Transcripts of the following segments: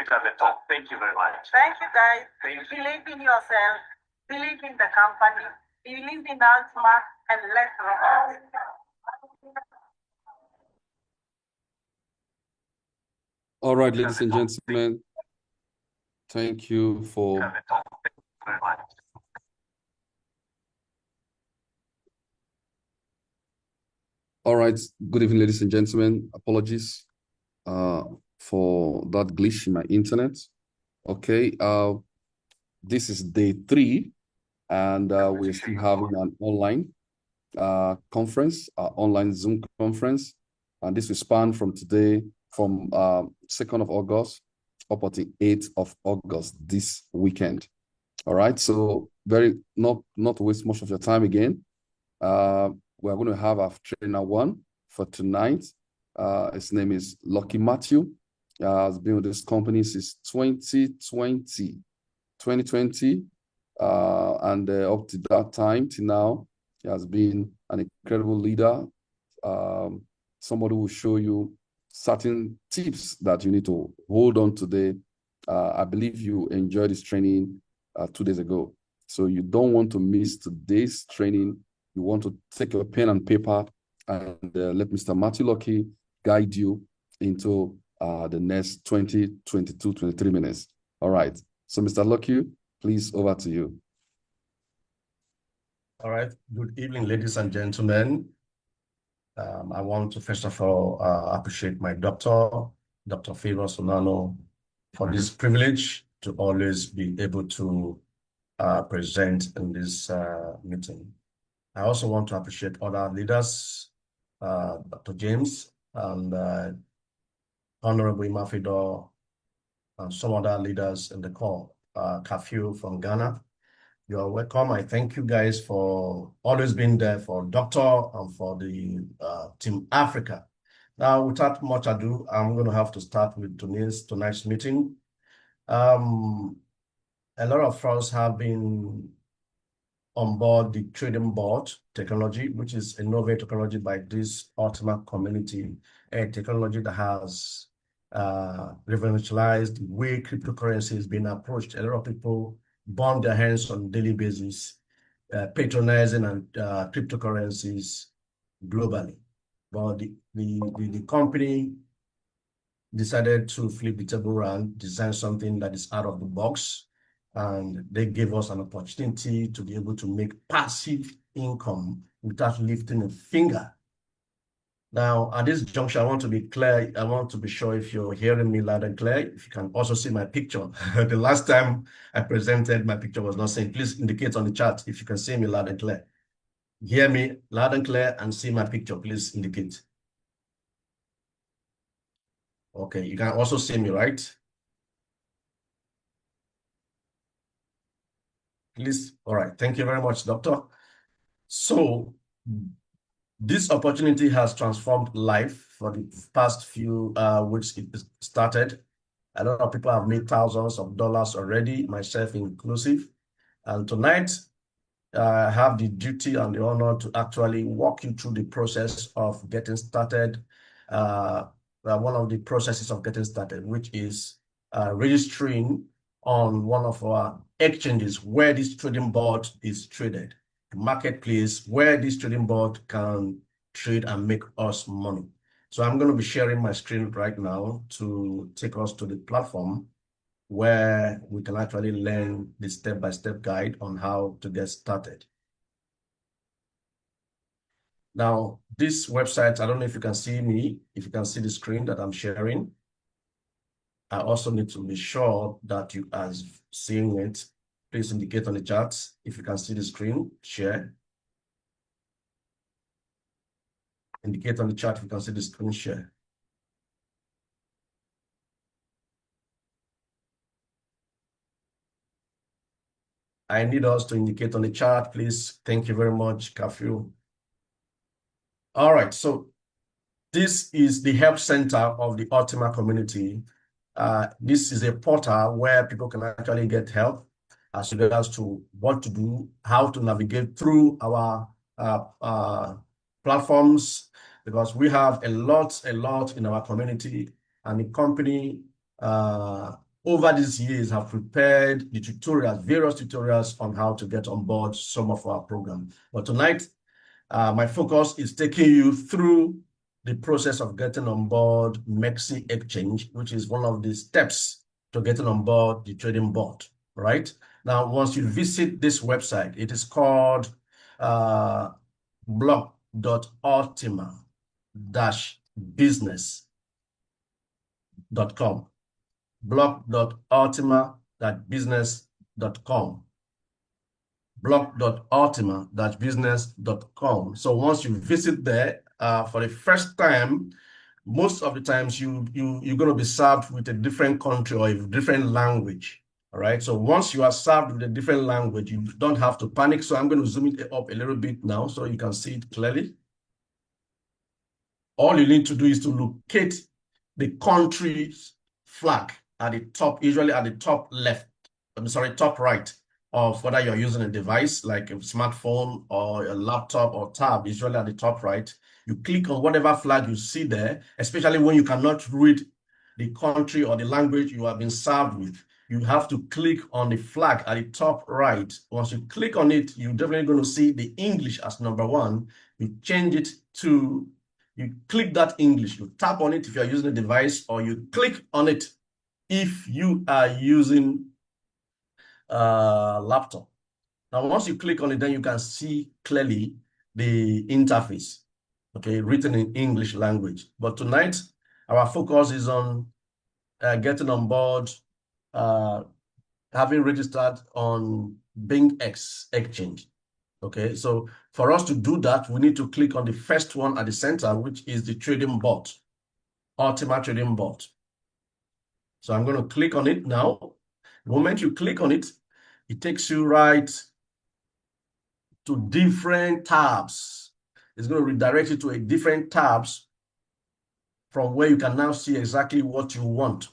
it at the top. Thank you very much. Thank you, guys. Believe in yourself, believe in the company, believe in Altima, and let's rock. All right, ladies and gentlemen, thank you for all right. Good evening, ladies and gentlemen. Apologies for that glitch in my internet. Okay, this is day 3, and we're still having an online conference, online Zoom conference, and this will span from today, from 2nd of August up until 8th of August this weekend. All right, so not to waste much of your time again. We're going to have our trainer 1 for tonight. His name is Lucky Matthew. Has been with this company since 2020, and up to that time till now, he has been an incredible leader. Somebody will show you certain tips that you need to hold on today. I believe you enjoyed this training 2 days ago, so you don't want to miss today's training. You want to take your pen and paper and let Mr. Matthew Lucky guide you into the next 20, 22, 23 minutes. All right. So, Mr. Lucky, please, over to you. All right. Good evening, ladies and gentlemen. I want to first of all appreciate my doctor, Dr. Favor Sonano, for this privilege to always be able to present in this meeting. I also want to appreciate other leaders, Dr. James and Honorable Imafidor, and some other leaders in the call, Kafio from Ghana. You are welcome. I thank you guys for always being there for Doctor and for the Team Africa. Now, without much ado, I'm going to have to start with tonight's meeting. A lot of us have been on board the trading board technology, which is a novel technology by this Altima community, a technology that has revolutionized the way cryptocurrency is being approached. A lot of people burn their hands on a daily basis, patronizing and cryptocurrencies globally. But the company decided to flip the table around, design something that is out of the box, and they gave us an opportunity to be able to make passive income without lifting a finger. Now, at this juncture, I want to be clear. I want to be sure if you're hearing me loud and clear, if you can also see my picture. The last time I presented, my picture was not seen. Please indicate on the chat if you can see me loud and clear. Hear me loud and clear and see my picture. Please indicate. Okay, you can also see me, right? Please. All right. Thank you very much, Doctor. So this opportunity has transformed life for the past few weeks it started. A lot of people have made thousands of dollars already, myself inclusive. And tonight, I have the duty and the honor to actually walk you through the process of getting started. One of the processes of getting started, which is registering on one of our exchanges where this trading board is traded, the marketplace where this trading board can trade and make us money. So I'm going to be sharing my screen right now to take us to the platform where we can actually learn the step-by-step guide on how to get started. Now, this website, I don't know if you can see me, if you can see the screen that I'm sharing. I also need to be sure that you are seeing it. Please indicate on the chat if you can see the screen, share. Indicate on the chat if you can see the screen, share. I need us to indicate on the chat, please. Thank you very much, Kafio. All right, so this is the help center of the Altima community. This is a portal where people can actually get help as regards to what to do, how to navigate through our platforms, because we have a lot in our community, and the company over these years have prepared the tutorials, various tutorials on how to get on board some of our programs. But tonight, my focus is taking you through the process of getting on board MEXC Exchange, which is one of the steps to getting on board the trading bot, right? Now, once you visit this website, it is called blog.ultima-business.com. blog.ultima-business.com. blog.ultima-business.com. So once you visit there, for the first time, most of the times you're going to be served with a different country or a different language. All right. So once you are served with a different language, you don't have to panic. So I'm going to zoom it up a little bit now so you can see it clearly. All you need to do is to locate the country's flag at the top, usually at the top left, top right of whether you're using a device like a smartphone or a laptop or tab, usually at the top right. You click on whatever flag you see there, especially when you cannot read the country or the language you have been served with. You have to click on the flag at the top right. Once you click on it, you're definitely going to see the English as number one. You change it to, you click that English, you tap on it if you're using a device, or you click on it if you are using a laptop. Now, once you click on it, then you can see clearly the interface, okay, written in English language. But tonight, our focus is on getting on board, having registered on BingX Exchange. Okay, so for us to do that, we need to click on the first one at the center, which is the trading bot, Ultima Trading Bot. So I'm going to click on it now. The moment you click on it, it takes you right to different tabs. It's going to redirect you to a different tabs from where you can now see exactly what you want.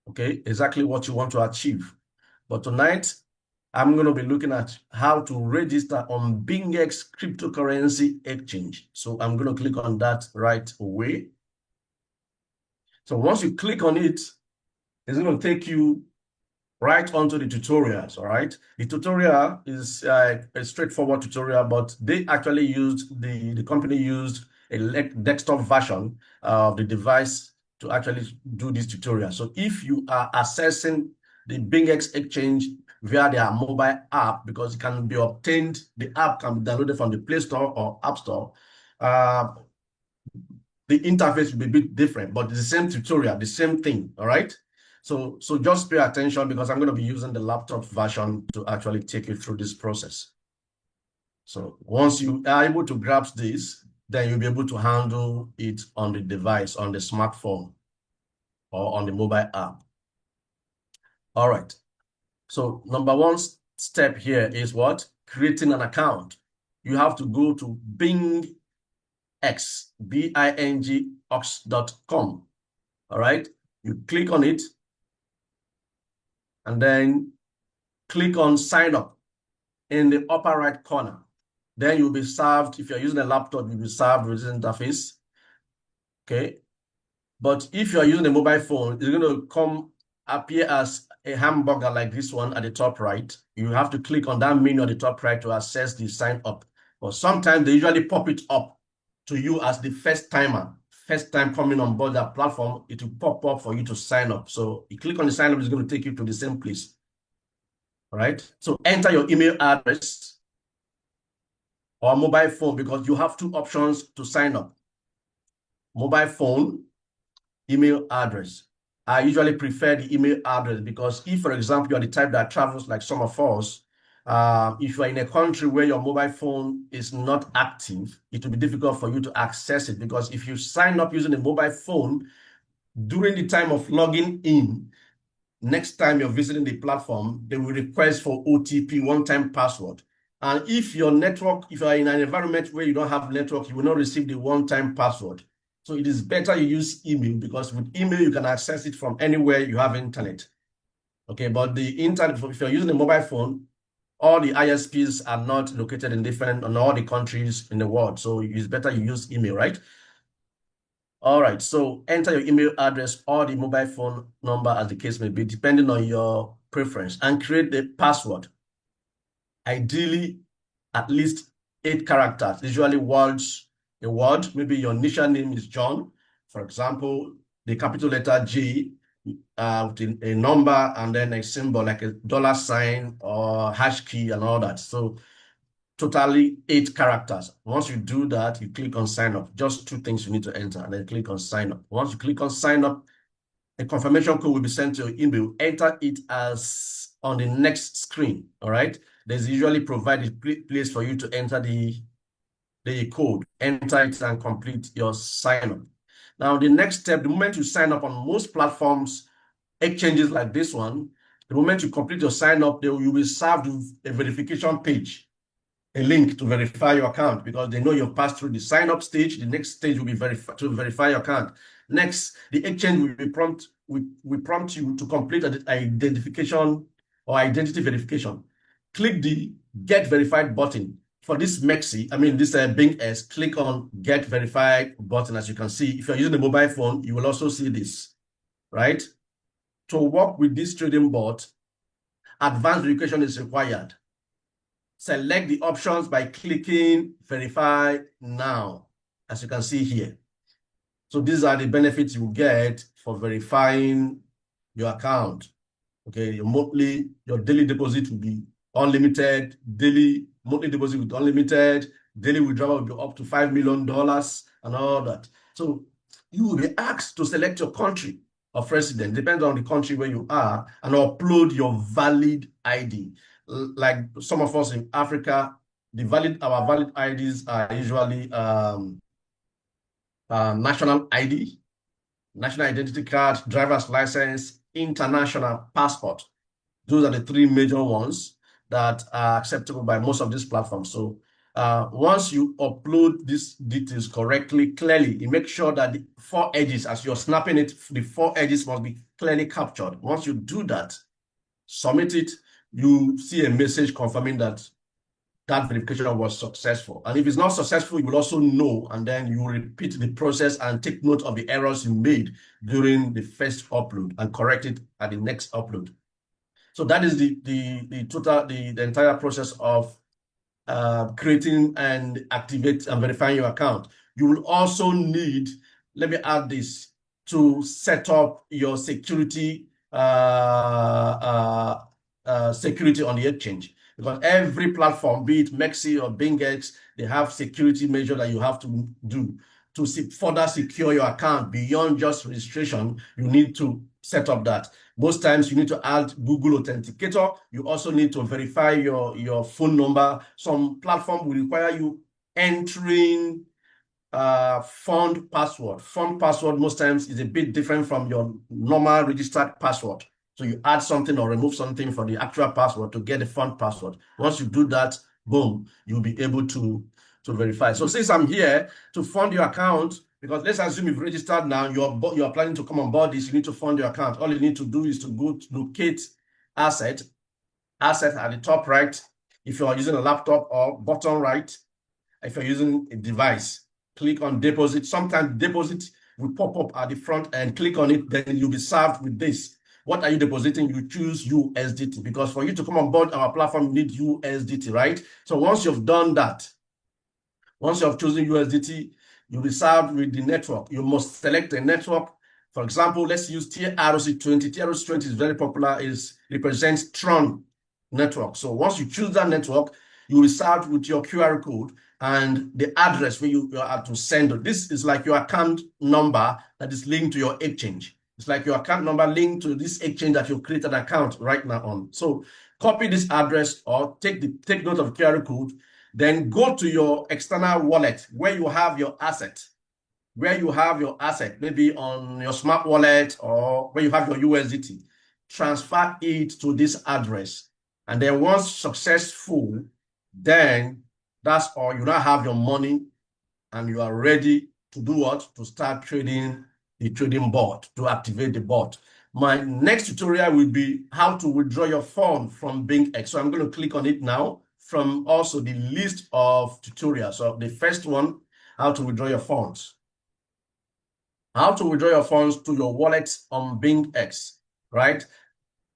Okay, exactly what you want to achieve. But tonight, I'm going to be looking at how to register on BingX Cryptocurrency Exchange. So I'm going to click on that right away. So once you click on it, it's going to take you right onto the tutorials, all right? The tutorial is a straightforward tutorial, but they actually used, the company used a desktop version of the device to actually do this tutorial. So if you are accessing the BingX Exchange via their mobile app, because it can be obtained, the app can be downloaded from the Play Store or App Store, the interface will be a bit different, but it's the same tutorial, the same thing, all right? So just pay attention, because I'm going to be using the laptop version to actually take you through this process. So once you are able to grasp this, then you'll be able to handle it on the device, on the smartphone, or on the mobile app. All right. So number one step here is what? Creating an account. You have to go to BingX, BingX.com. All right. You click on it, and then click on sign up in the upper right corner. Then you'll be served, if you're using a laptop, you'll be served with this interface. Okay. But if you're using a mobile phone, it's going to appear as a hamburger like this one at the top right. You have to click on that menu at the top right to access the sign up. But sometimes they usually pop it up to you as the first time coming on board that platform. It will pop up for you to sign up. So you click on the sign up, it's going to take you to the same place. All right. So enter your email address or mobile phone, because you have two options to sign up: mobile phone, email address. I usually prefer the email address, because if, for example, you're the type that travels like some of us, if you're in a country where your mobile phone is not active, it will be difficult for you to access it, because if you sign up using a mobile phone during the time of logging in, next time you're visiting the platform, they will request for OTP, one-time password. And if your network, if you're in an environment where you don't have network, you will not receive the one-time password. So it is better you use email, because with email, you can access it from anywhere you have internet. Okay, but the internet, if you're using a mobile phone, all the ISPs are not located in all the countries in the world. So it's better you use email, right? All right, so enter your email address or the mobile phone number as the case may be, depending on your preference, and create the password. Ideally, at least 8 characters, usually words, a word, maybe your initial name is John. For example, the capital letter G, with a number and then a symbol like a $sign or hash key and all that. So totally 8 characters. Once you do that, you click on sign up. Just 2 things you need to enter and then click on sign up. Once you click on sign up, a confirmation code will be sent to your email. Enter it as on the next screen. All right. There's usually provided place for you to enter the code. Enter it and complete your sign up. Now, the next step, the moment you sign up on most platforms, exchanges like this one, the moment you complete your sign up, you'll be served with a verification page, a link to verify your account, because they know you've passed through the sign up stage. The next stage will be to verify your account. Next, the exchange will be prompt you to complete an identification or identity verification. Click the Get Verified button. For this this Bing S, click on Get Verified button. As you can see, if you're using a mobile phone, you will also see this, right? To work with this trading bot, advanced verification is required. Select the options by clicking Verify Now, as you can see here. So these are the benefits you get for verifying your account. Okay, your daily deposit will be unlimited, monthly deposit with unlimited, daily withdrawal will be up to $5 million and all that. So you will be asked to select your country of residence, depends on the country where you are, and upload your valid ID. Like some of us in Africa, our valid IDs are usually national ID, national identity card, driver's license, international passport. Those are the 3 major ones that are acceptable by most of these platforms. So once you upload these details correctly, clearly, you make sure that the 4 edges, as you're snapping it, the 4 edges must be clearly captured. Once you do that, submit it, you see a message confirming that verification was successful. And if it's not successful, you will also know, and then you repeat the process and take note of the errors you made during the first upload and correct it at the next upload. So that is the entire process of creating and activate and verifying your account. You will also need, let me add this, to set up your security security on the exchange, because every platform, be it Mexi or BingX, they have security measure that you have to do to further secure your account beyond just registration. You need to set up that. Most times you need to add Google Authenticator. You also need to verify your phone number. Some platform will require you entering fund password. Fund password most times is a bit different from your normal registered password. So you add something or remove something from the actual password to get the fund password. Once you do that, boom, you'll be able to verify. So since I'm here to fund your account, because let's assume you've registered now, you're planning to come on board this, you need to fund your account. All you need to do is to go to locate asset at the top right, if you're using a laptop, or bottom right, if you're using a device. Click on deposit. Sometimes deposit will pop up at the front and click on it, then you'll be served with this. What are you depositing? You choose USDT, because for you to come on board our platform, you need USDT, right? So once you've done that, once you have chosen USDT, you'll be served with the network. You must select a network. For example, let's use TRC20. TRC20 is very popular, represents Tron network. So once you choose that network, you will be served with your QR code and the address where you are to send it. This is like your account number that is linked to your exchange. It's like your account number linked to this exchange that you've created an account right now on. So copy this address or take note of the QR code, then go to your external wallet where you have your asset. Maybe on your smart wallet or where you have your USDT. Transfer it to this address. And then once successful, then that's all. You now have your money and you are ready to do what? To start trading the trading bot, to activate the bot. My next tutorial will be how to withdraw your fund from BingX. So I'm going to click on it now from also the list of tutorials. So the first one, how to withdraw your funds. how to withdraw your funds to your wallet on BingX, right?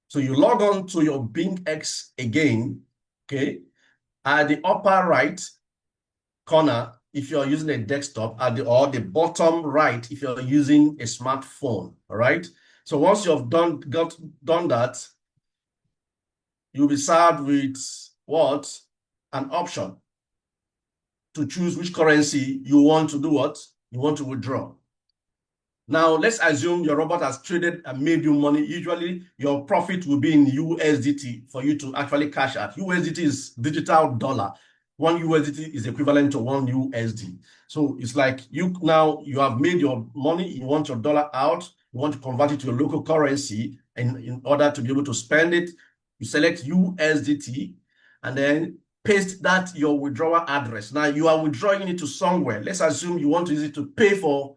So you log on to your BingX again, okay? At the upper right corner, if you're using a desktop, or the bottom right, if you're using a smartphone, all right? So once you've done that, you'll be served with what? An option to choose which currency you want to do what? You want to withdraw. Now, let's assume your robot has traded and made you money. Usually, your profit will be in USDT for you to actually cash out. USDT is digital dollar. One USDT is equivalent to one USD. So it's like you have made your money, you want your dollar out, you want to convert it to a local currency, and in order to be able to spend it, you select USDT and then paste that your withdrawal address. Now you are withdrawing it to somewhere. Let's assume you want to use it to pay for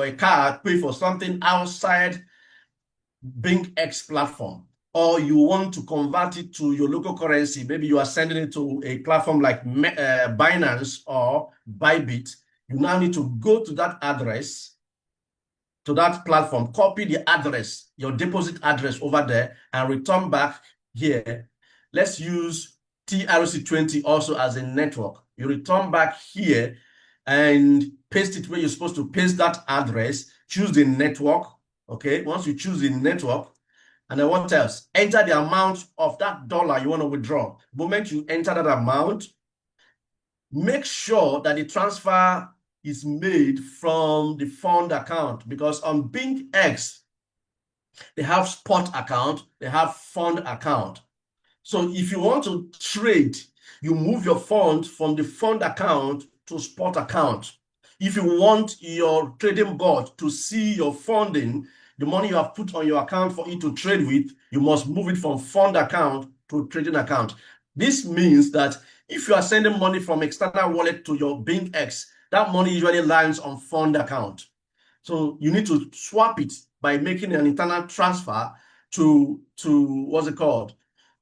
a card, pay for something outside BingX platform, or you want to convert it to your local currency. Maybe you are sending it to a platform like Binance or Bybit. You now need to go to that address, to that platform, copy the address, your deposit address over there, and return back here. Let's use TRC20 also as a network. You return back here and paste it where you're supposed to paste that address, choose the network, okay? Once you choose the network, and then what else? Enter the amount of that dollar you want to withdraw. The moment you enter that amount, make sure that the transfer is made from the fund account, because on BingX, they have spot account, they have fund account. So if you want to trade, you move your fund from the fund account to spot account. If you want your trading bot to see your funding, the money you have put on your account for it to trade with, you must move it from fund account to trading account. This means that if you are sending money from external wallet to your BingX, that money usually lands on fund account. So you need to swap it by making an internal transfer to what's it called?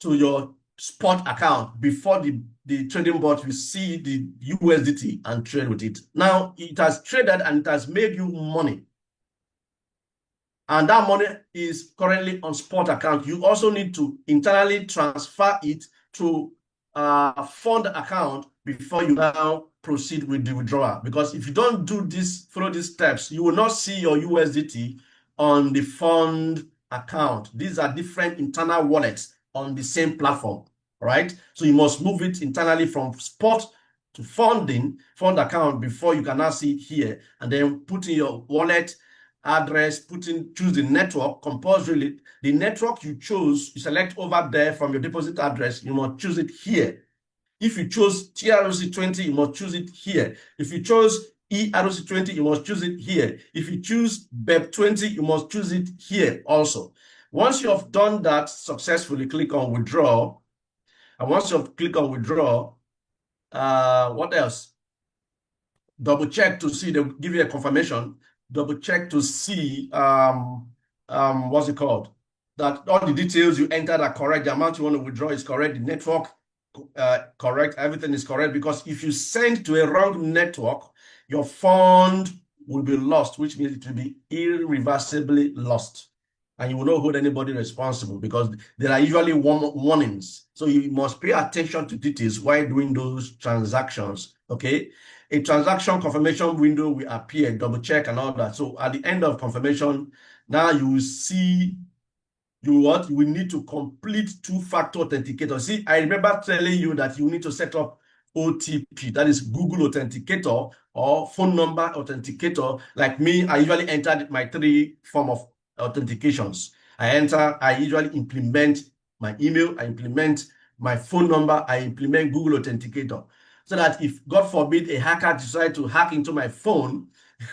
To your spot account before the trading bot will see the USDT and trade with it. Now it has traded and it has made you money. And that money is currently on spot account. You also need to internally transfer it to a fund account before you now proceed with the withdrawal. Because if you don't do this, follow these steps, you will not see your USDT on the fund account. These are different internal wallets on the same platform, right? So you must move it internally from spot to fund account before you can now see it here, and then put in your wallet address, choose the network compulsorily. The network you chose, you select over there from your deposit address, you must choose it here. If you chose TRC20, you must choose it here. If you chose ERC20, you must choose it here. If you choose BEP20, you must choose it here also. Once you have done that successfully, click on withdraw. And once you click on withdraw, what else? Double check to see, they'll give you a confirmation. Double check to see, what's it called? That all the details you entered are correct. The amount you want to withdraw is correct. The network, correct. Everything is correct, because if you send to a wrong network, your fund will be lost, which means it will be irreversibly lost. And you will not hold anybody responsible, because there are usually warnings. So you must pay attention to details while doing those transactions, okay? A transaction confirmation window will appear, double check and all that. So at the end of confirmation, now you will see you will need to complete two-factor authenticator. See, I remember telling you that you need to set up OTP, that is Google Authenticator or phone number authenticator. Like me, I usually entered my 3 form of authentications. I usually implement my email, I implement my phone number, I implement Google Authenticator. So that if, God forbid, a hacker decides to hack into my phone,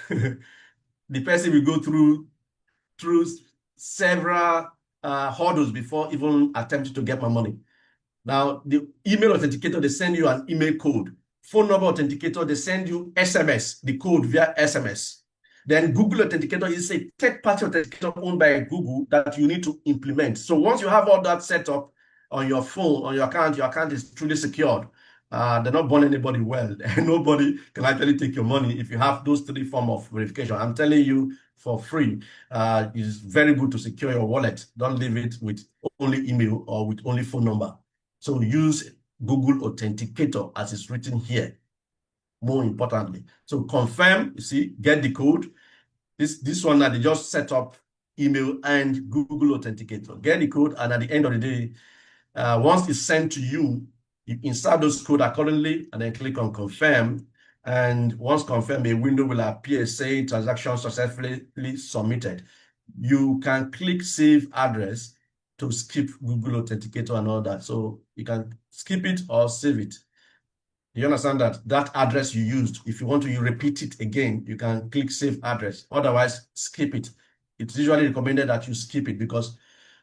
the person will go through several hurdles before even attempting to get my money. Now, the email authenticator, they send you an email code. Phone number authenticator, they send you SMS, the code via SMS. Then Google Authenticator is a third-party authenticator owned by Google that you need to implement. So once you have all that set up on your phone, on your account is truly secured. they're not burning anybody well. Nobody can actually take your money if you have those 3 forms of verification. I'm telling you for free. It's very good to secure your wallet. Don't leave it with only email or with only phone number. So use Google Authenticator as it's written here. More importantly, so confirm. You see, get the code. This one that they just set up email and Google Authenticator. Get the code, and at the end of the day, once it's sent to you, you insert those code accordingly, and then click on confirm. And once confirmed, a window will appear saying transaction successfully submitted. You can click save address to skip Google Authenticator and all that. So you can skip it or save it. You understand that address you used, if you want to repeat it again, you can click save address. Otherwise, skip it. It's usually recommended that you skip it because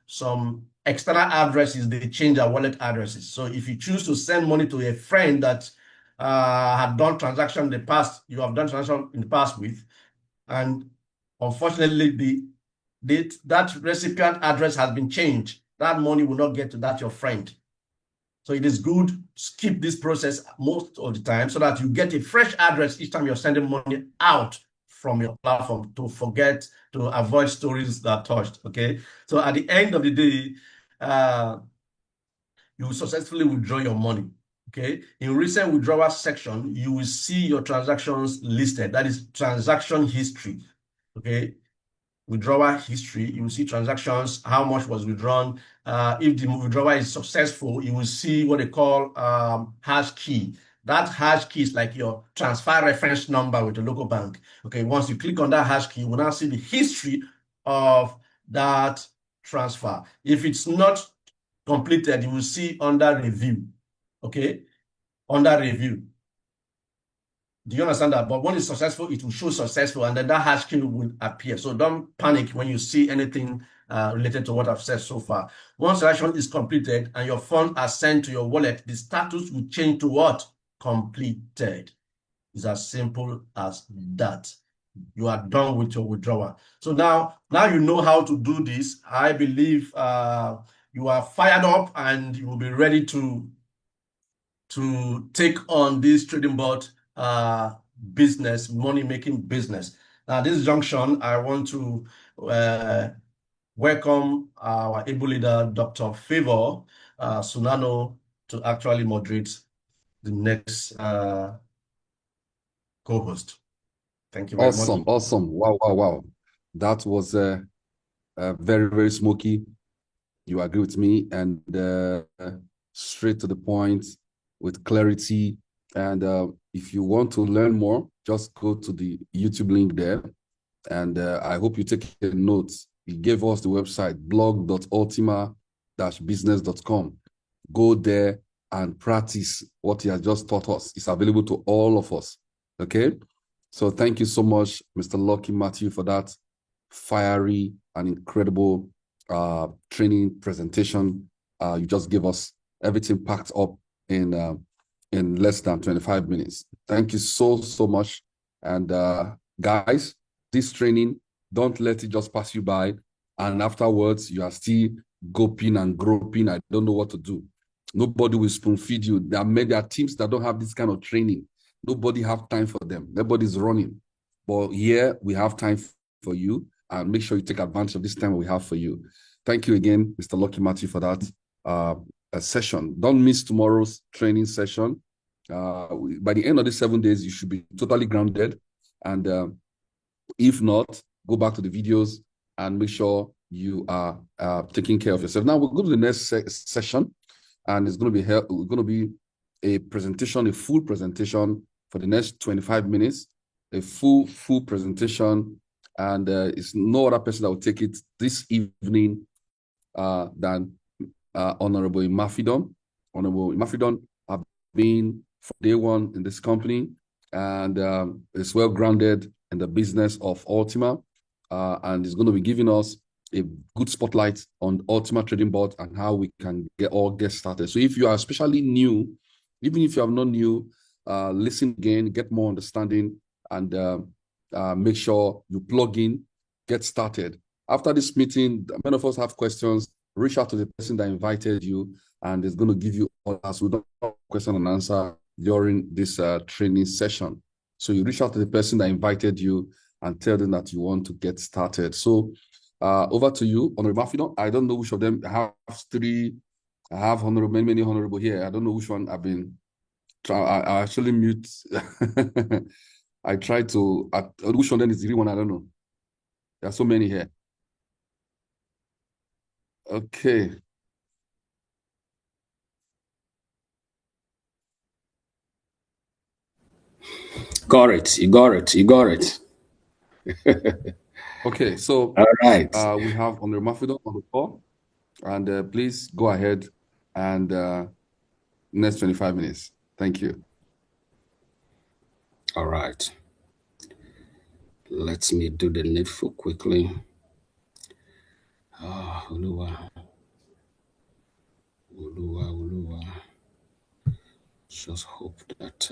some external addresses, they change their wallet addresses. So if you choose to send money to a friend that had done transaction in the past, you have done transaction in the past with, and unfortunately that recipient address has been changed, that money will not get to that your friend. So it is good to skip this process most of the time so that you get a fresh address each time you're sending money out from your platform to avoid stories that are touched. Okay. So at the end of the day, you will successfully withdraw your money. Okay. In recent withdrawal section, you will see your transactions listed. That is transaction history. Okay. Withdrawal history, you will see transactions, how much was withdrawn. If the withdrawal is successful, you will see what they call hash key. That hash key is like your transfer reference number with the local bank. Okay, once you click on that hash key, you will now see the history of that transfer. If it's not completed, you will see under review. Okay, under review. Do you understand that? But when it's successful, it will show successful, and then that hash key will appear. So don't panic when you see anything related to what I've said so far. Once the action is completed and your funds are sent to your wallet, the status will change to what? Completed. It's as simple as that. You are done with your withdrawal. So now you know how to do this. I believe you are fired up and you will be ready to take on this trading bot business, money-making business. Now, this junction, I want to welcome our able leader, Dr. Favor Sunano, to actually moderate the next co-host. Thank you very much. Awesome. Wow. That was very, very smoky. You agree with me, and straight to the point with clarity. And if you want to learn more, just go to the YouTube link there. And I hope you take a note. He gave us the website, blog.ultima-business.com. Go there and practice what he has just taught us. It's available to all of us. Okay? So thank you so much, Mr. Lucky Matthew, for that fiery and incredible training presentation. You just gave us everything packed up in less than 25 minutes. Thank you so much. And guys, this training, don't let it just pass you by. And afterwards, you are still groping and groping. I don't know what to do. Nobody will spoon feed you. There are teams that don't have this kind of training. Nobody have time for them. Everybody's running. But here, we have time for you. And make sure you take advantage of this time we have for you. Thank you again, Mr. Lucky Matthew, for that session. Don't miss tomorrow's training session. By the end of the 7 days, you should be totally grounded. And if not, go back to the videos and make sure you are taking care of yourself. Now we'll go to the next session, and it's going to be a presentation, a full presentation for the next 25 minutes, a full presentation, and it's no other person that will take it this evening than Honorable Imafidon. Honorable Imafidon have been from day one in this company, and is well grounded in the business of Ultima, and is going to be giving us a good spotlight on Ultima Trading Bot and how we can get started. So if you are especially new, even if you are not new, listen again, get more understanding, and make sure you plug in, get started. After this meeting, many of us have questions. Reach out to the person that invited you, and is going to give you all answers. We don't have question and answer. during this training session. So you reach out to the person that invited you and tell them that you want to get started. So over to you, Honorable Mafidon. I don't know which of them. I have three. I have many honorable here. I don't know which one I've been trying. I actually mute. I try to. Which one then is the real one? I don't know. There are so many here. Okay. Got it. You got it. You got it. Okay, so all right. We have Honorable Mafidon on the call, and please go ahead and next 25 minutes. Thank you. All right. Let me do the needful quickly. Uluwa. Just hope that.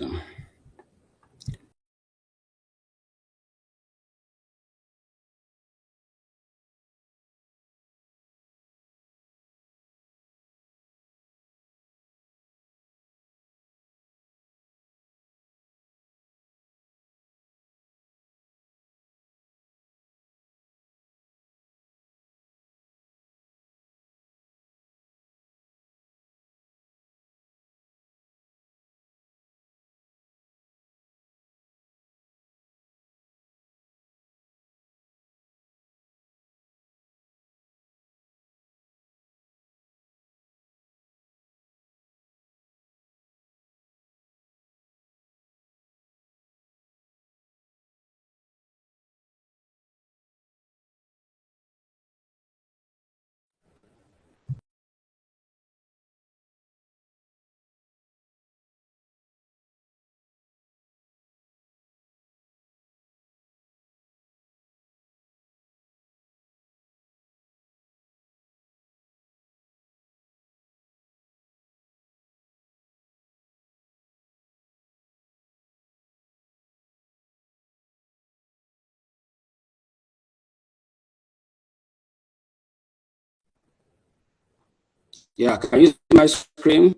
Yeah, can you see my screen?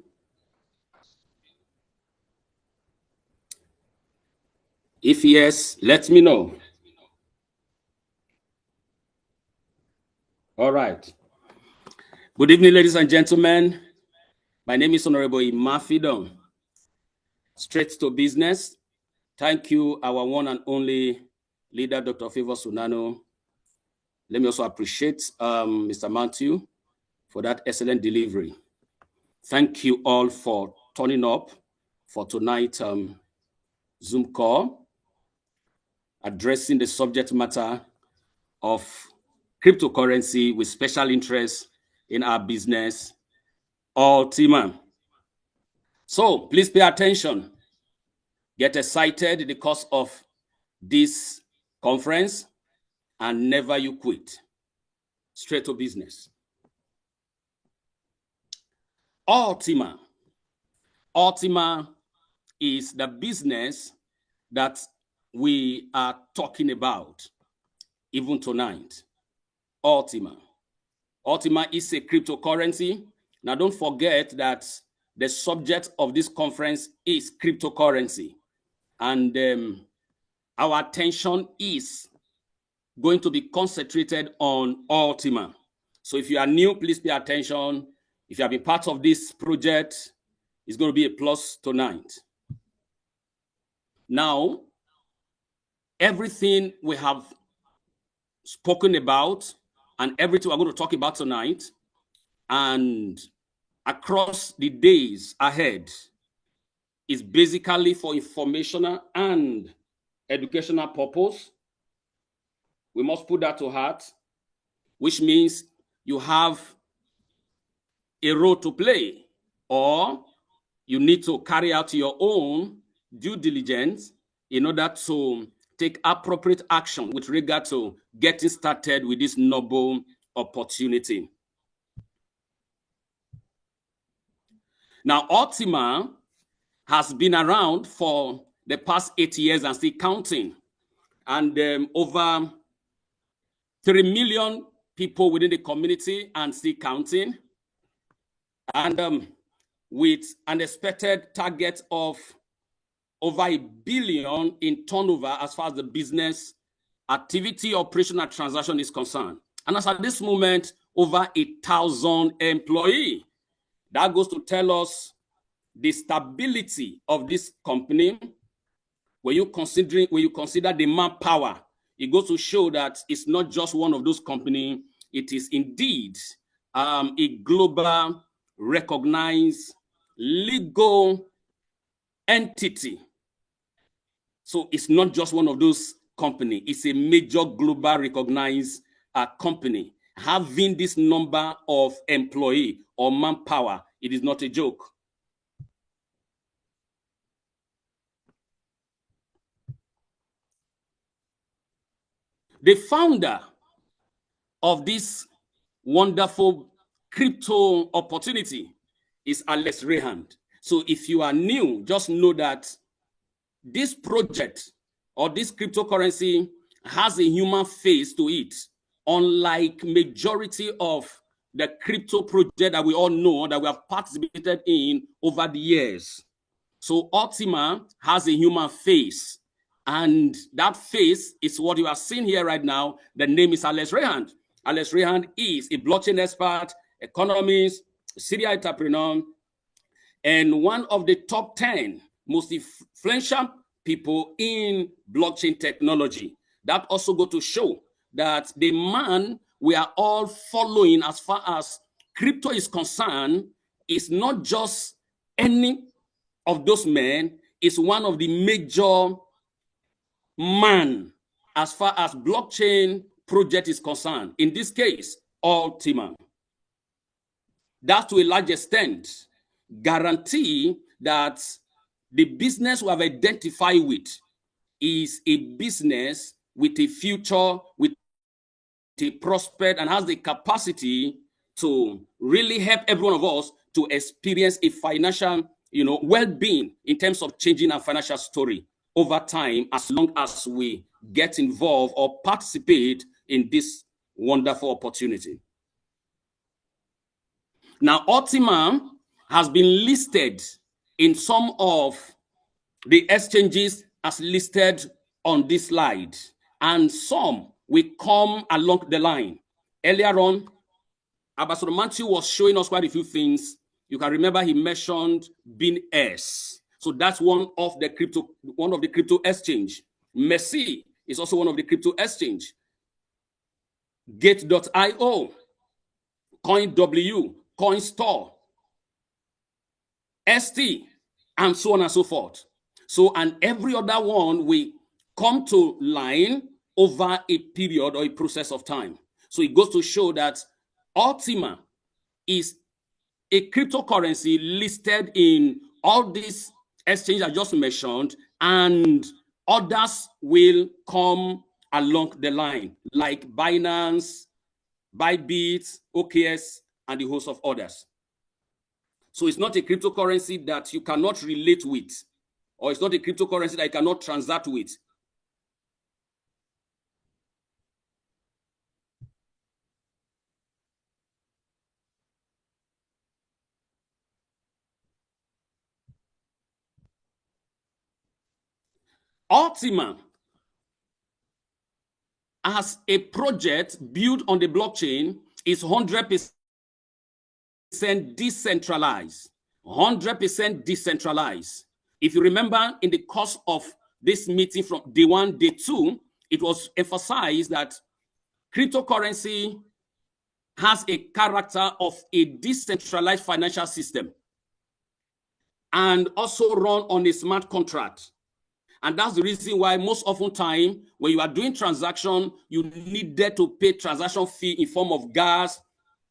If yes, let me know. All right. Good evening, ladies and gentlemen. My name is Honorable Mafidon. Straight to business. Thank you, our one and only leader, Dr. Favours Unano. Let me also appreciate Mr. Matthew for that excellent delivery. Thank you all for turning up for tonight's Zoom call, addressing the subject matter of cryptocurrency with special interest in our business, Ultima. So please pay attention. Get excited in the course of this conference and never you quit. Straight to business. Ultima. Ultima is the business that we are talking about even tonight. Ultima. Ultima is a cryptocurrency. Now don't forget that the subject of this conference is cryptocurrency. And our attention is going to be concentrated on Ultima. So if you are new, please pay attention. If you have been part of this project, it's going to be a plus tonight. Now, everything we have spoken about and everything we're going to talk about tonight and across the days ahead is basically for informational and educational purpose. We must put that to heart, which means you have a role to play, or you need to carry out your own due diligence in order to take appropriate action with regard to getting started with this noble opportunity. Now, Ultima has been around for the past 8 years and still counting. And over 3 million people within the community and still counting. And with an expected target of over $1 billion in turnover as far as the business activity, operational transaction is concerned. And as at this moment, over 1,000 employees. That goes to tell us the stability of this company. When you consider the manpower, it goes to show that it's not just one of those companies. It is indeed a global recognized legal entity. So it's not just one of those companies. It's a major global recognized company. Having this number of employee or manpower, it is not a joke. The founder of this wonderful crypto opportunity is Alex Rayand. So if you are new, just know that this project or this cryptocurrency has a human face to it, unlike majority of the crypto project that we all know that we have participated in over the years. So Ultima has a human face, and that face is what you are seeing here right now. The name is Alex Rayand. Alex Rayand is a blockchain expert, economist, serial entrepreneur, and one of the top 10 most influential people in blockchain technology. That also go to show that the man we are all following as far as crypto is concerned is not just any of those men, is one of the major man as far as blockchain project is concerned. In this case, Ultima. That to a large extent guarantee that the business we have identified with is a business with a future, with a prospect, and has the capacity to really help every one of us to experience a financial, well-being in terms of changing our financial story over time, as long as we get involved or participate in this wonderful opportunity. Now, Ultima has been listed in some of the exchanges as listed on this slide, and some will come along the line. Earlier on, Ambassador Matthew was showing us quite a few things. You can remember he mentioned BINS. So that's one of the crypto exchange. Messi is also one of the crypto exchange. Gate.io, CoinW, CoinStore, ST, and so on and so forth. So, and every other one will come to line over a period or a process of time. So it goes to show that Ultima is a cryptocurrency listed in all these exchanges I just mentioned, and others will come along the line, like Binance, Bybit, OKX, and the host of others. So it's not a cryptocurrency that you cannot relate with, or it's not a cryptocurrency that you cannot transact with. Ultima, as a project built on the blockchain, is 100% decentralized. 100% decentralized. If you remember, in the course of this meeting from day 1, day 2, it was emphasized that cryptocurrency has a character of a decentralized financial system and also run on a smart contract. And that's the reason why most often time when you are doing transaction, you needed to pay transaction fee in form of gas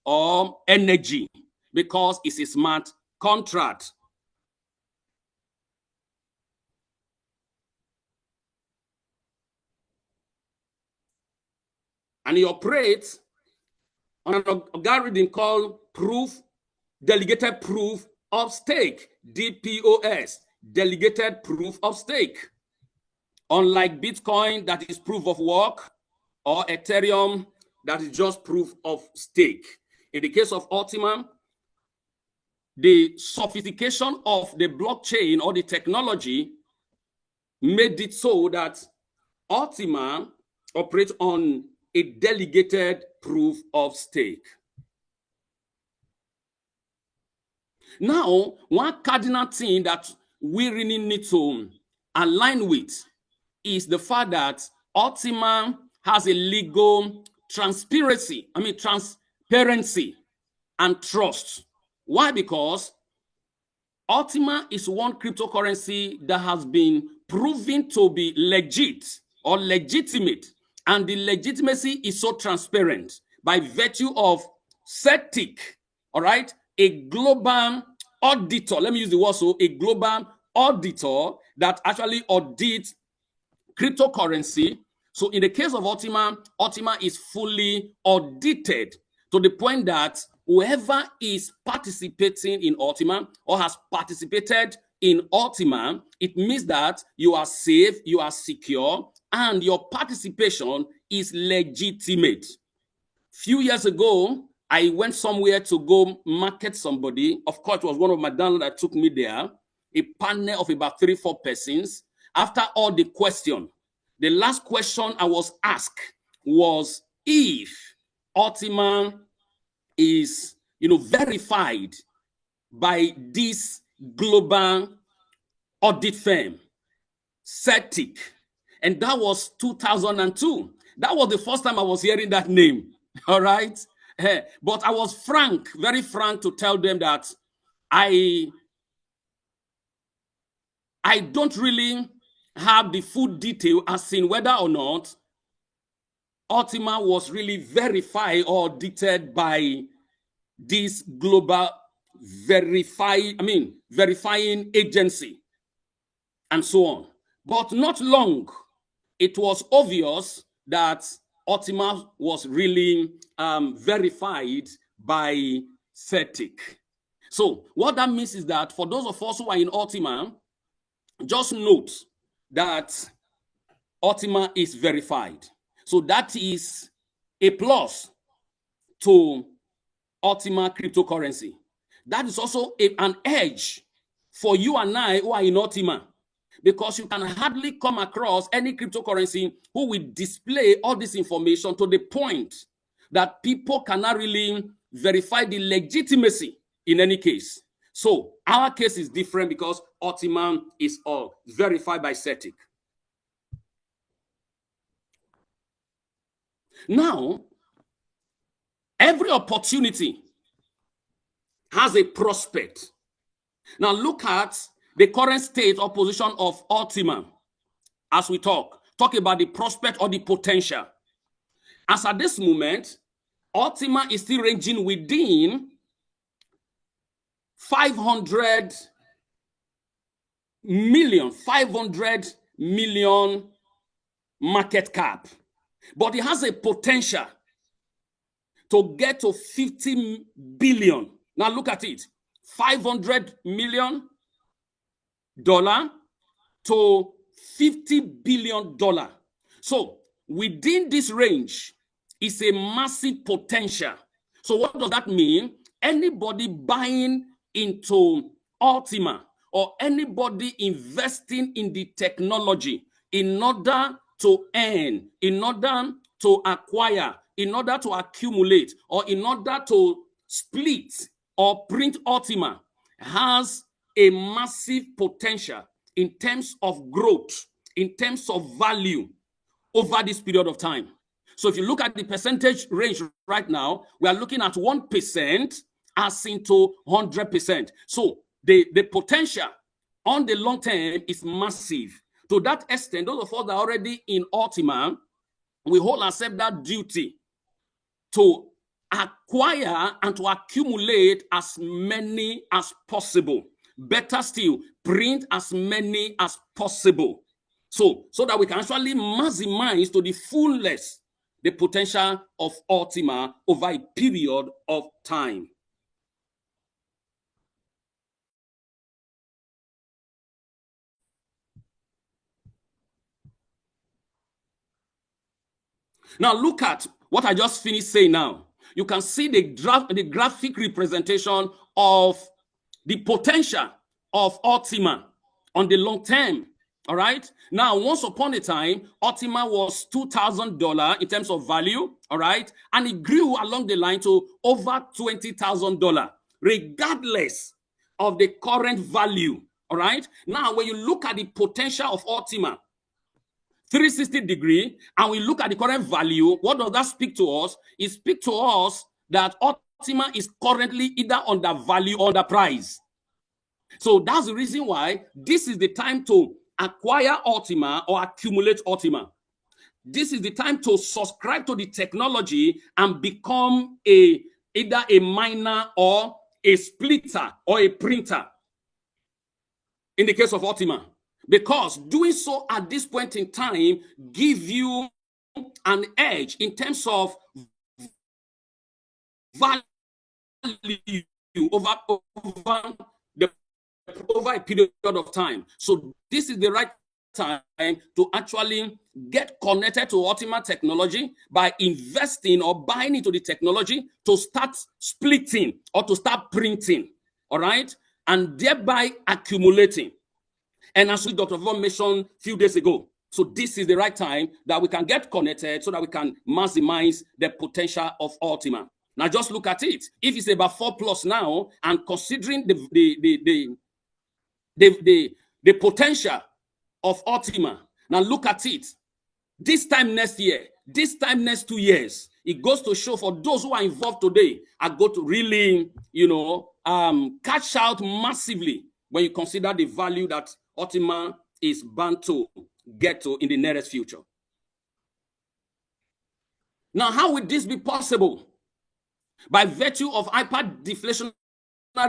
or energy because it's a smart contract. And it operates on an algorithm called delegated proof of stake, DPoS, delegated proof of stake. Unlike Bitcoin, that is proof of work, or Ethereum, that is just proof of stake. In the case of Ultima, the sophistication of the blockchain or the technology made it so that Ultima operates on a delegated proof of stake. Now, one cardinal thing that we really need to align with is the fact that Ultima has a legal transparency and trust. Why? Because Ultima is one cryptocurrency that has been proven to be legit or legitimate, and the legitimacy is so transparent by virtue of CETIC, all right, a global auditor. Let me use the word so, a global auditor that actually audits cryptocurrency. So in the case of Ultima, Ultima is fully audited to the point that whoever is participating in Ultima or has participated in Ultima, it means that you are safe, you are secure, and your participation is legitimate. Few years ago, I went somewhere to go market somebody. Of course, it was one of my downloads that took me there, a panel of about 3-4 persons. After all the question, the last question I was asked was if Ultima is, verified by this global audit firm, CETIC, and that was 2002. That was the first time I was hearing that name. All right, but I was very frank to tell them that I don't really have the full detail as in whether or not Ultima was really verified or audited by this global verifying agency and so on. But not long, it was obvious that Ultima was really verified by CETIC. So what that means is that for those of us who are in Ultima, just note that Ultima is verified. So that is a plus to Ultima cryptocurrency. That is also an edge for you and I who are in Ultima, because you can hardly come across any cryptocurrency who will display all this information to the point that people cannot really verify the legitimacy in any case. So our case is different because Ultima is all verified by CETIC. Now, every opportunity has a prospect. Now look at the current state or position of Ultima as we talk about the prospect or the potential. As at this moment, Ultima is still ranging within 500 million market cap, but it has a potential to get to 50 billion. Now look at it, $500 million to $50 billion. So within this range is a massive potential. So what does that mean? Anybody buying into Ultima or anybody investing in the technology in order to earn, in order to acquire, in order to accumulate, or in order to split or print Ultima has a massive potential in terms of growth, in terms of value over this period of time. So if you look at the percentage range right now, we are looking at 1% as into 100%. So the potential on the long term is massive. To that extent, those of us that are already in Ultima, we hold ourselves that duty to acquire and to accumulate as many as possible. Better still, print as many as possible. So that we can actually maximize to the fullest the potential of Ultima over a period of time. Now look at what I just finished saying now. You can see the graphic representation of the potential of Ultima on the long term All right. Now, once upon a time, Ultima was $2,000 in terms of value. All right. And it grew along the line to over $20,000, regardless of the current value. All right. Now, when you look at the potential of Ultima, 360 degree, and we look at the current value, what does that speak to us? It speaks to us that Ultima is currently either undervalued or underpriced. So that's the reason why this is the time to acquire Ultima or accumulate Ultima. This is the time to subscribe to the technology and become either a miner or a splitter or a printer in the case of Ultima. Because doing so at this point in time gives you an edge in terms of value over a period of time. So this is the right time to actually get connected to Ultima technology by investing or buying into the technology to start splitting or to start printing, all right, and thereby accumulating. And as Dr. Von mentioned a few days ago, so this is the right time that we can get connected so that we can maximize the potential of Ultima. Now just look at it. If it's about 4+ now, and considering the potential of Ultima, now look at it. This time next year, this time next 2 years, it goes to show for those who are involved today are going to really, cash out massively when you consider the value that Ultima is bound to get to in the nearest future. Now, how would this be possible? By virtue of hyperdeflationary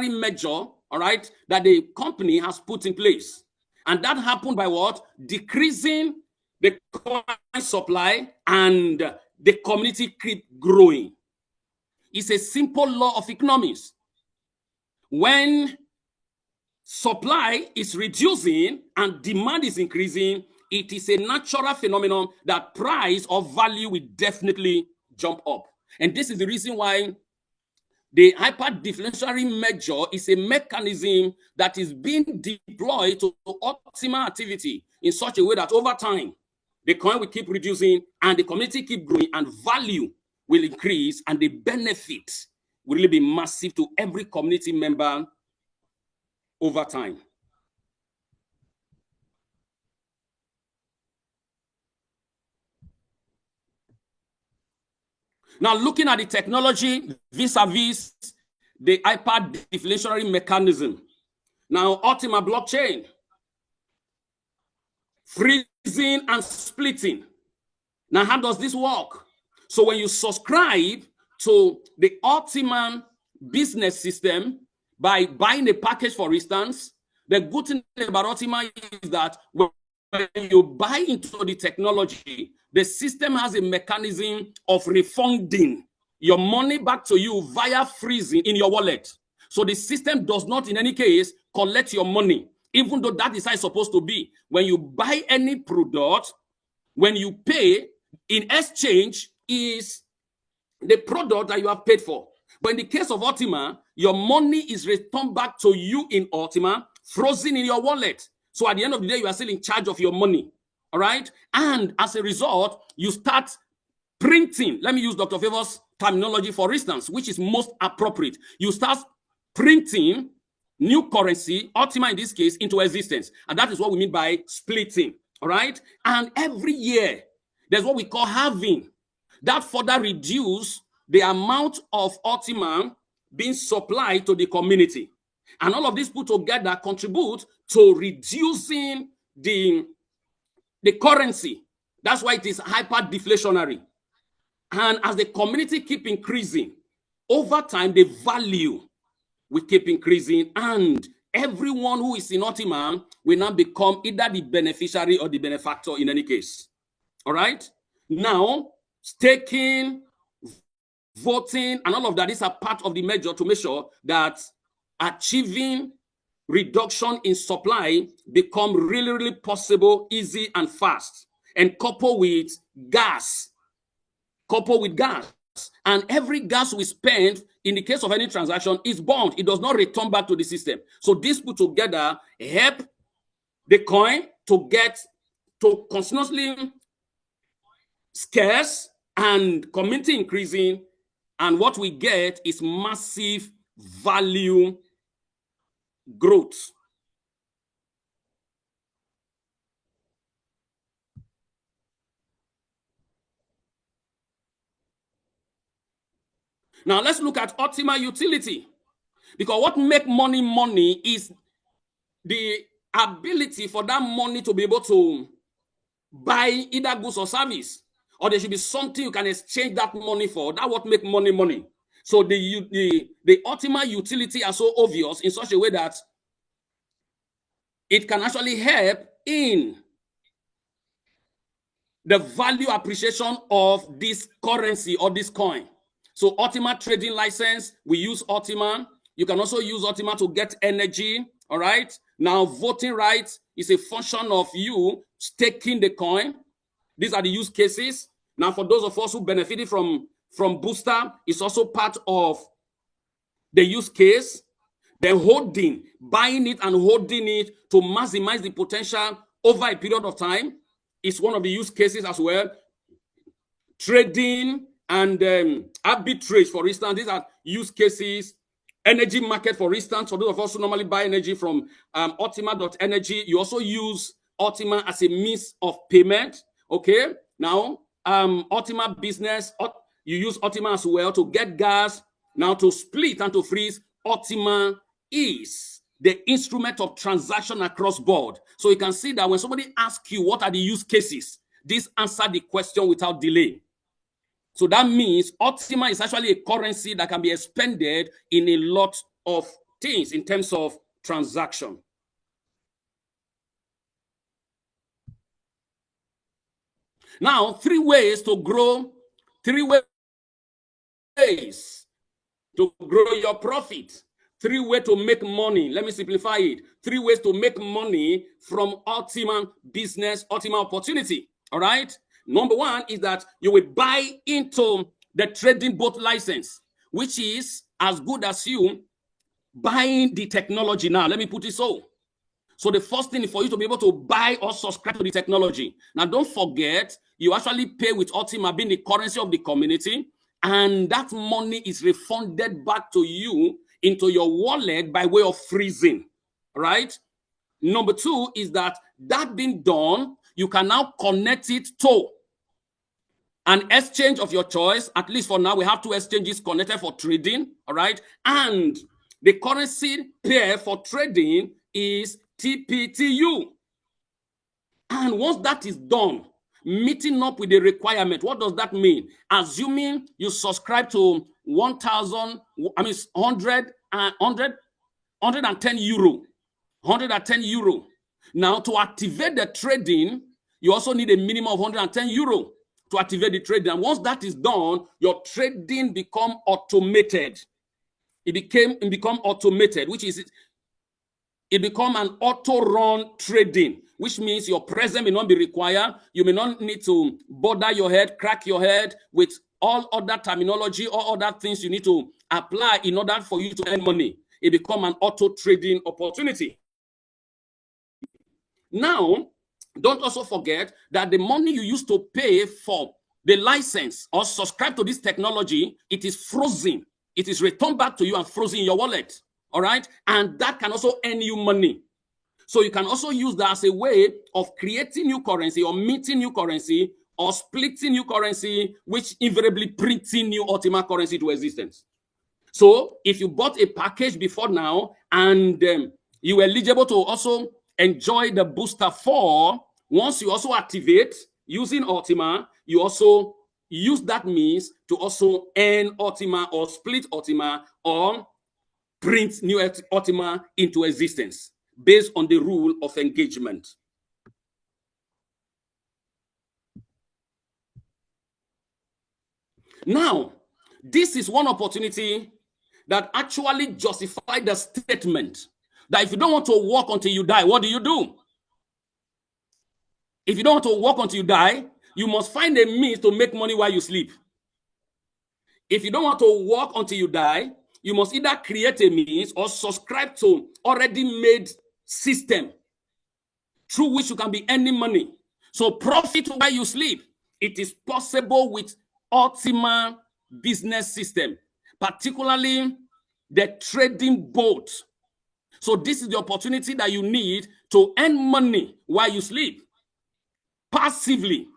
measure, all right, that the company has put in place. And that happened by what? Decreasing the coin supply and the community keep growing. It's a simple law of economics. When supply is reducing and demand is increasing, it is a natural phenomenon that price or value will definitely jump up. And this is the reason why the hyperdeflationary measure is a mechanism that is being deployed to optimal activity in such a way that over time, the coin will keep reducing and the community keep growing and value will increase and the benefit will really be massive to every community member over time. Now, looking at the technology vis-a-vis the hyperdeflationary mechanism. Now, Ultima blockchain, freezing and splitting. Now, how does this work? So when you subscribe to the Ultima business system by buying a package, for instance, the good thing about Ultima is that when you buy into the technology, the system has a mechanism of refunding your money back to you via freezing in your wallet. So the system does not, in any case, collect your money, even though that is how it's supposed to be. When you buy any product, when you pay, in exchange is the product that you have paid for. But in the case of Ultima, your money is returned back to you in Ultima, frozen in your wallet. So at the end of the day, you are still in charge of your money. All right. And as a result, you start printing. Let me use Dr. Favor's terminology, for instance, which is most appropriate. You start printing new currency, Ultima in this case, into existence. And that is what we mean by splitting. All right. And every year, there's what we call halving. That further reduces the amount of Ultima being supplied to the community. And all of this put together contribute to reducing the currency. That's why it is hyper-deflationary. And as the community keep increasing, over time, the value will keep increasing. And everyone who is in Ultima will now become either the beneficiary or the benefactor in any case. All right? Now, staking, voting, and all of that is a part of the measure to make sure that achieving reduction in supply become really, really possible, easy, and fast. And coupled with gas. And every gas we spend, in the case of any transaction, is bound. It does not return back to the system. So this put together help the coin to continuously scarce and community increasing, and what we get is massive value growth. Now let's look at Ultima Utility, because what make money is the ability for that money to be able to buy either goods or service, or there should be something you can exchange that money for. That's what make money. So the Ultima Utility are so obvious in such a way that it can actually help in the value appreciation of this currency or this coin. So Ultima trading license, we use Ultima. You can also use Ultima to get energy, all right? Now, voting rights is a function of you staking the coin. These are the use cases. Now, for those of us who benefited from Booster, it's also part of the use case. Then buying it and holding it to maximize the potential over a period of time is one of the use cases as well. Trading and arbitrage, for instance, these are use cases. Energy market, for instance, for those of us who normally buy energy from Ultima.energy, you also use Ultima as a means of payment. Okay, now Ultima business, you use Ultima as well to get gas. Now to split and to freeze, Ultima is the instrument of transaction across board. So you can see that when somebody asks you what are the use cases, this answer the question without delay. So that means Ultima is actually a currency that can be expended in a lot of things in terms of transaction. Now, three ways to grow your profit. 3 ways to make money. Let me simplify it. 3 ways to make money from Ultima business, Ultima opportunity. All right. Number 1 is that you will buy into the trading bot license, which is as good as you buying the technology. Now, let me put it so. So the first thing is for you to be able to buy or subscribe to the technology. Now, don't forget, you actually pay with Ultima being the currency of the community, and that money is refunded back to you into your wallet by way of freezing, right? Number 2 is that being done, you can now connect it to an exchange of your choice. At least for now, we have 2 exchanges connected for trading, all right? And the currency pair for trading is TPTU. And once that is done, meeting up with the requirement, what does that mean? Assuming you subscribe to 110 euro. 110 euro. Now, to activate the trading, you also need a minimum of 110 euro to activate the trading. And once that is done, your trading become automated. It become automated, which is it become an auto-run trading, which means your presence may not be required. You may not need to bother your head, crack your head with all other terminology or other things you need to apply in order for you to earn money. It become an auto-trading opportunity. Now, don't also forget that the money you used to pay for the license or subscribe to this technology, it is frozen. It is returned back to you and frozen in your wallet. All right. And that can also earn you money. So you can also use that as a way of creating new currency or minting new currency or splitting new currency, which invariably printing new Ultima currency to existence. So if you bought a package before now and you were eligible to also enjoy the booster 4, once you also activate using Ultima, you also use that means to also earn Ultima or split Ultima or print new Ultima into existence based on the rule of engagement. Now, this is one opportunity that actually justifies the statement that if you don't want to work until you die, what do? If you don't want to work until you die, you must find a means to make money while you sleep. If you don't want to work until you die, you must either create a means or subscribe to already made system through which you can be earning money. So profit while you sleep. It is possible with Ultima business system, particularly the trading boat. So this is the opportunity that you need to earn money while you sleep, passively.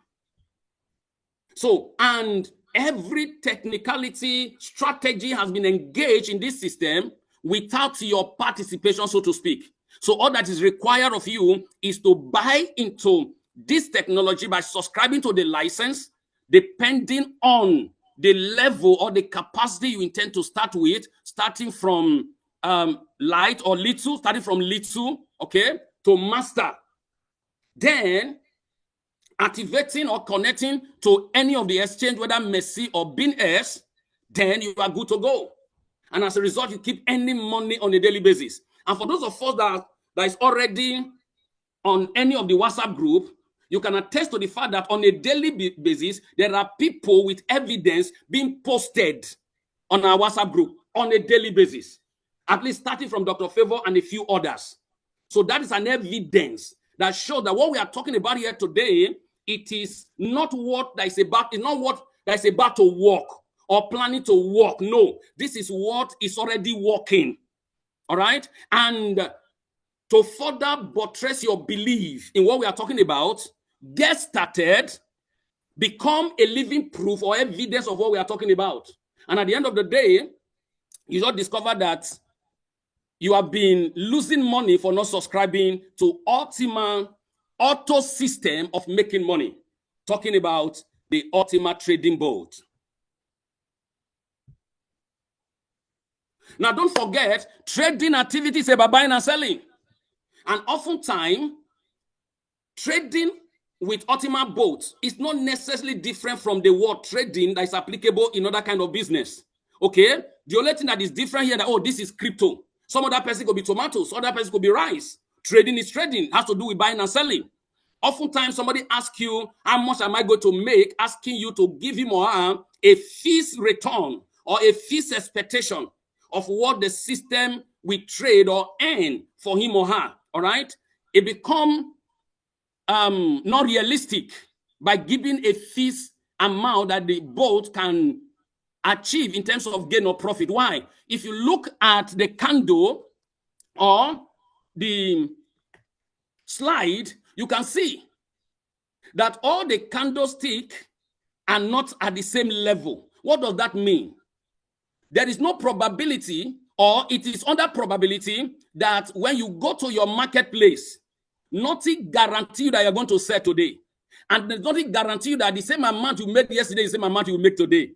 So, and every technicality strategy has been engaged in this system without your participation, so to speak. So all that is required of you is to buy into this technology by subscribing to the license, depending on the level or the capacity you intend to start with, starting from light or little, starting from little, okay, to master. Then activating or connecting to any of the exchange, whether Messi or BinS, then you are good to go. And as a result, you keep earning money on a daily basis. And for those of us that is already on any of the WhatsApp group, you can attest to the fact that on a daily basis, there are people with evidence being posted on our WhatsApp group on a daily basis, at least starting from Dr. Favor and a few others. So that is an evidence that shows that what we are talking about here today, it is not what that is about, it's not what that is about to work or planning to work. No, this is what is already working. All right? And to further buttress your belief in what we are talking about, get started, become a living proof or evidence of what we are talking about. And at the end of the day, you just discover that you have been losing money for not subscribing to Ultima auto system of making money. Talking about the Ultima trading boat. Now, don't forget, trading activity is about buying and selling. And oftentimes, trading with Ultima boats is not necessarily different from the word trading that is applicable in other kind of business. Okay? The only thing that is different here, that, oh, this is crypto. Some other person could be tomatoes, other person could be rice. Trading is trading, it has to do with buying and selling. Oftentimes, somebody asks you, how much am I going to make, asking you to give him or her a fixed return or a fixed expectation of what the system will trade or earn for him or her, all right? It becomes not realistic by giving a fixed amount that the boat can achieve in terms of gain or profit. Why? If you look at the candle or the slide, you can see that all the candlesticks are not at the same level. What does that mean? There is no probability, or it is under probability, that when you go to your marketplace, nothing guarantees that you're going to sell today. And there's nothing guarantees that the same amount you made yesterday is the same amount you will make today.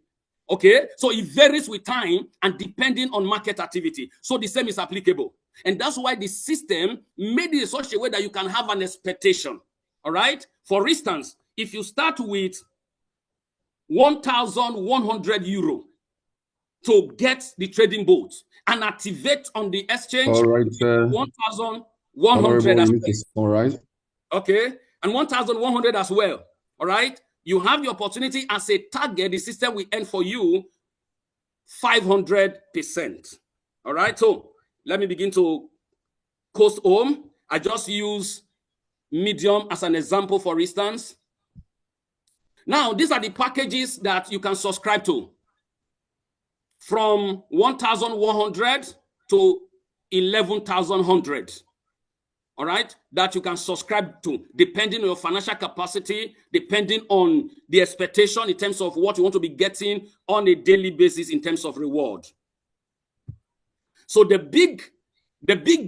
Okay? So it varies with time and depending on market activity. So the same is applicable. And that's why the system made it in such a way that you can have an expectation. All right? For instance, if you start with 1,100 euro to get the trading boat and activate on the exchange, All right, 1,100 as well. All right. Okay, and 1,100 as well. All right, you have the opportunity as a target. The system will earn for you 500%. All right, so let me begin to coast home. I just use Medium as an example, for instance. Now, these are the packages that you can subscribe to, from 1,100 to 11,100. All right, that you can subscribe to, depending on your financial capacity, depending on the expectation in terms of what you want to be getting on a daily basis in terms of reward. So the big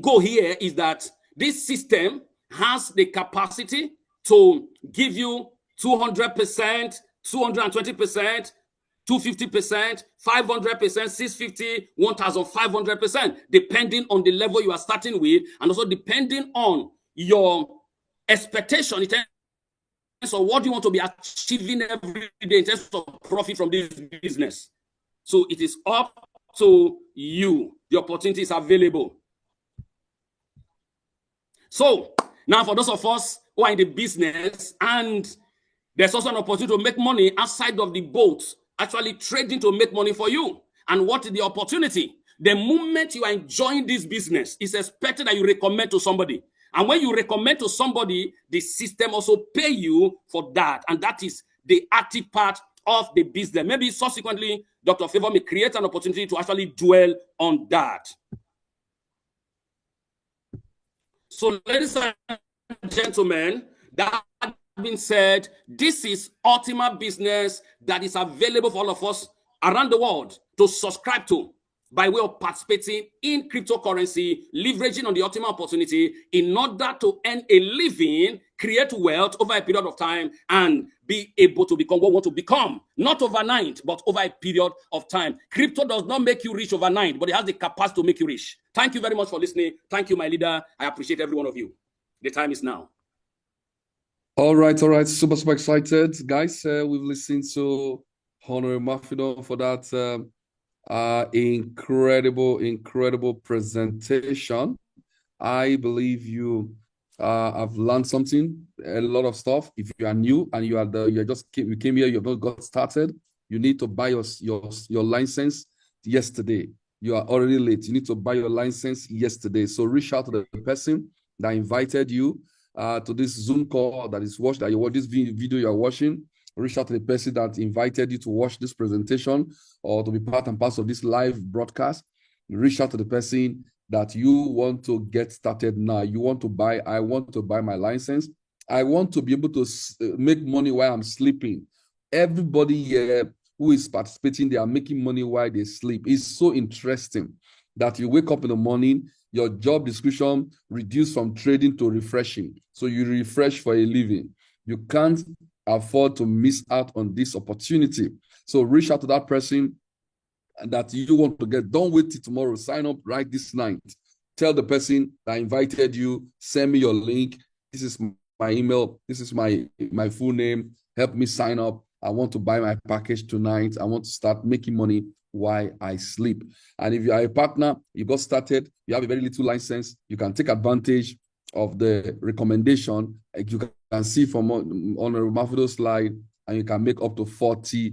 goal here is that this system has the capacity to give you 200%, 220%, 250%, 500%, 650, 1,500%, depending on the level you are starting with, and also depending on your expectation in terms of what you want to be achieving every day in terms of profit from this business. So it is up to you. The opportunity is available. So now for those of us who are in the business and there's also an opportunity to make money outside of the boat, actually trading to make money for you. And what is the opportunity? The moment you are enjoying this business, it's expected that you recommend to somebody. And when you recommend to somebody, the system also pay you for that. And that is the active part of the business. Maybe subsequently, Dr. Favor may create an opportunity to actually dwell on that. So, ladies and gentlemen, that being said, this is Ultima Business that is available for all of us around the world to subscribe to by way of participating in cryptocurrency, leveraging on the Ultima opportunity in order to earn a living, create wealth over a period of time, and be able to become what we want to become. Not overnight, but over a period of time. Crypto does not make you rich overnight, but it has the capacity to make you rich. Thank you very much for listening. Thank you, my leader. I appreciate every one of you. The time is now. All right. Super excited, guys. We've listened to Honorable Mafidon for that incredible presentation. I believe you have learned something, a lot of stuff. If you are new and you came here, you have not got started, you need to buy your license yesterday. You are already late. You need to buy your license yesterday. So reach out to the person that invited you to this Zoom call that is watched, that you watch this video you are watching. Reach out to the person that invited you to watch this presentation or to be part and parcel of this live broadcast. Reach out to the person that you want to get started now. You want to buy, I want to buy my license. I want to be able to make money while I'm sleeping. Everybody here who is participating, they are making money while they sleep. It's so interesting that you wake up in the morning, your job description reduced from trading to refreshing. So you refresh for a living. You can't afford to miss out on this opportunity. So reach out to that person that you want to get. Don't wait till tomorrow. Sign up right this night. Tell the person that invited you, send me your link. This is my email. This is my full name. Help me sign up. I want to buy my package tonight. I want to start making money while I sleep. And if you are a partner, you got started, you have a very little license, you can take advantage of the recommendation. You can see from on a Mafido slide, and you can make up to 40%.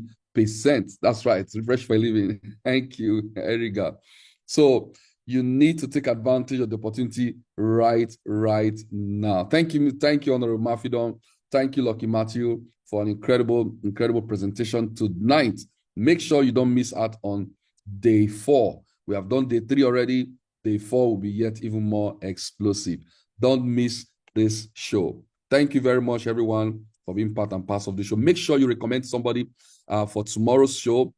That's right. It's refresh for a living. Thank you, Erica. So you need to take advantage of the opportunity right now. Thank you, Honorable Mafidon. Thank you, Lucky Matthew, for an incredible presentation tonight. Make sure you don't miss out on day 4. We have done day 3 already. Day 4 will be yet even more explosive. Don't miss this show. Thank you very much, everyone, for being part and parcel of the show. Make sure you recommend somebody for tomorrow's show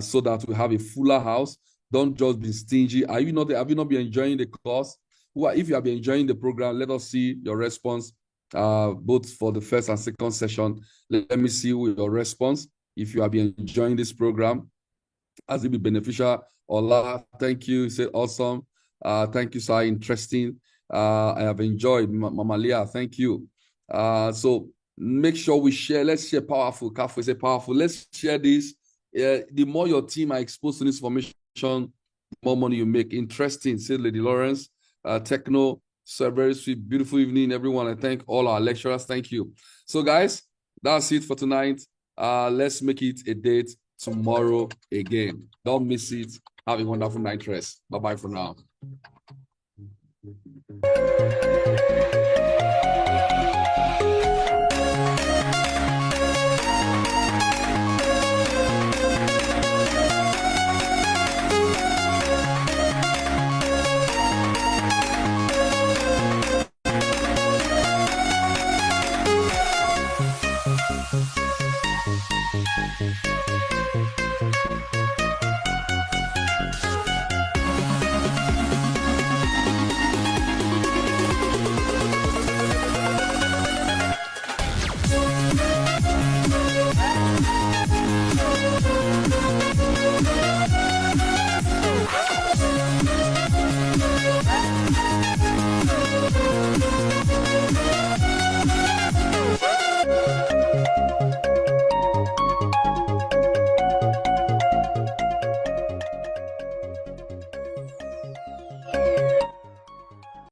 so that we have a fuller house. Don't just be stingy. Have you not been enjoying the course? Well, if you have been enjoying the program, let us see your response, both for the first and second session. Let me see your response. If you have been enjoying this program, has it been beneficial? Ola, thank you. You said awesome. Thank you, sir. Interesting. I have enjoyed. Mama Leah, thank you. So make sure we share. Let's share powerful. Kafu say powerful. Let's share this. The more your team are exposed to this information, the more money you make. Interesting, said Lady Lawrence. Techno, so very sweet, beautiful evening, everyone. I thank all our lecturers. Thank you. So, guys, that's it for tonight. Let's make it a date tomorrow again. Don't miss it. Have a wonderful night rest. Bye-bye for now.